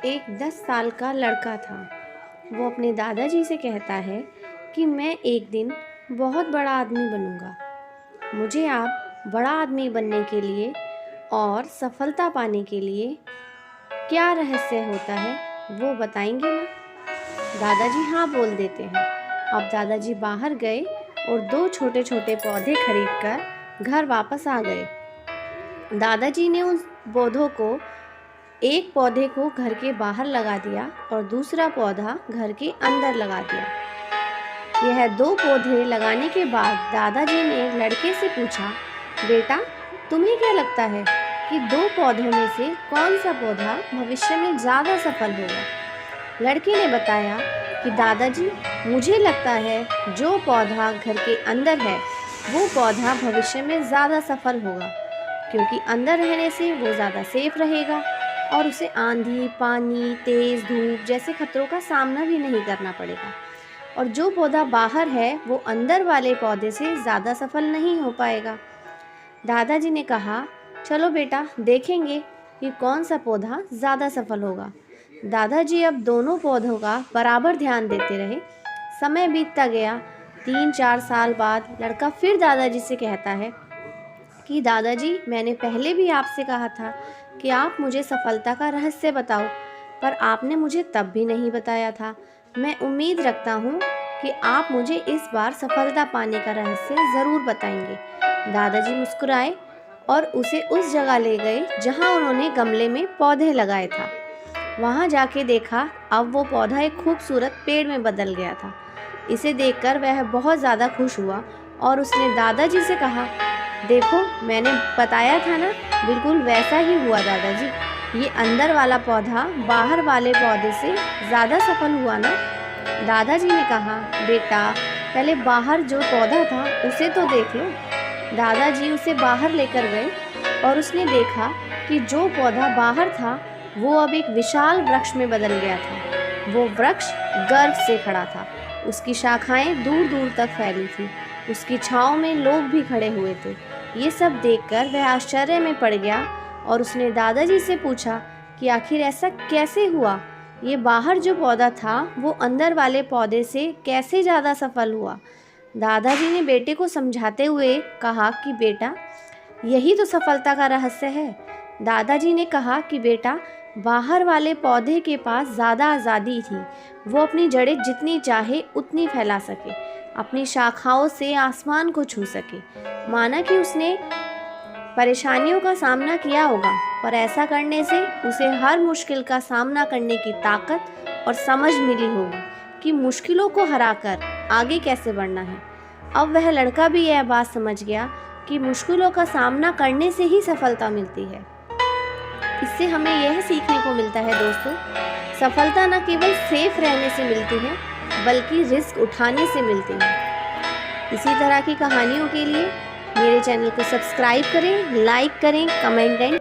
एक 10 साल का लड़का था। वो अपने दादाजी से कहता है कि मैं एक दिन बहुत बड़ा आदमी बनूंगा। मुझे आप बड़ा आदमी बनने के लिए और सफलता पाने के लिए क्या रहस्य होता है वो बताएंगे ना। दादाजी हाँ बोल देते हैं। अब दादाजी बाहर गए और 2 छोटे छोटे पौधे खरीदकर घर वापस आ गए। दादाजी ने उन पौधों को एक पौधे को घर के बाहर लगा दिया और दूसरा पौधा घर के अंदर लगा दिया। यह 2 पौधे लगाने के बाद दादाजी ने लड़के से पूछा, बेटा तुम्हें क्या लगता है कि 2 पौधों में से कौन सा पौधा भविष्य में ज़्यादा सफल होगा? लड़के ने बताया कि दादाजी मुझे लगता है जो पौधा घर के अंदर है वो पौधा भविष्य में ज़्यादा सफल होगा, क्योंकि अंदर रहने से वो ज़्यादा सेफ रहेगा और उसे आंधी, पानी, तेज़ धूप जैसे खतरों का सामना भी नहीं करना पड़ेगा। और जो पौधा बाहर है वो अंदर वाले पौधे से ज़्यादा सफल नहीं हो पाएगा। दादाजी ने कहा, चलो बेटा देखेंगे कि कौन सा पौधा ज़्यादा सफल होगा। दादाजी अब दोनों पौधों का बराबर ध्यान देते रहे। समय बीतता गया। 3-4 साल बाद लड़का फिर दादाजी से कहता है कि दादाजी मैंने पहले भी आपसे कहा था कि आप मुझे सफलता का रहस्य बताओ, पर आपने मुझे तब भी नहीं बताया था। मैं उम्मीद रखता हूँ कि आप मुझे इस बार सफलता पाने का रहस्य ज़रूर बताएंगे। दादाजी मुस्कुराए और उसे उस जगह ले गए जहाँ उन्होंने गमले में पौधे लगाए था। वहाँ जाके देखा अब वो पौधा एक खूबसूरत पेड़ में बदल गया था। इसे देखकर वह बहुत ज़्यादा खुश हुआ और उसने दादाजी से कहा, देखो मैंने बताया था ना, बिल्कुल वैसा ही हुआ दादाजी। ये अंदर वाला पौधा बाहर वाले पौधे से ज़्यादा सफल हुआ ना। दादाजी ने कहा, बेटा पहले बाहर जो पौधा था उसे तो देख लो। दादाजी उसे बाहर लेकर गए और उसने देखा कि जो पौधा बाहर था वो अब एक विशाल वृक्ष में बदल गया था। वो वृक्ष गर्व से खड़ा था। उसकी शाखाएं दूर दूर तक फैली थी। उसकी छांव में लोग भी खड़े हुए थे। ये सब देखकर वह आश्चर्य में पड़ गया और उसने दादाजी से पूछा कि आखिर ऐसा कैसे हुआ? ये बाहर जो पौधा था वो अंदर वाले पौधे से कैसे ज़्यादा सफल हुआ? दादाजी ने बेटे को समझाते हुए कहा कि बेटा यही तो सफलता का रहस्य है। दादाजी ने कहा कि बेटा बाहर वाले पौधे के पास ज़्यादा आज़ादी थी। वो अपनी जड़ें जितनी चाहे उतनी फैला सके, अपनी शाखाओं से आसमान को छू सके। माना कि उसने परेशानियों का सामना किया होगा, पर ऐसा करने से उसे हर मुश्किल का सामना करने की ताकत और समझ मिली होगी कि मुश्किलों को हराकर आगे कैसे बढ़ना है। अब वह लड़का भी यह बात समझ गया कि मुश्किलों का सामना करने से ही सफलता मिलती है। इससे हमें यह सीखने को मिलता है दोस्तों, सफलता न केवल सेफ रहने से मिलती है बल्कि रिस्क उठाने से मिलती है। इसी तरह की कहानियों के लिए मेरे चैनल को सब्सक्राइब करें, लाइक करें, कमेंट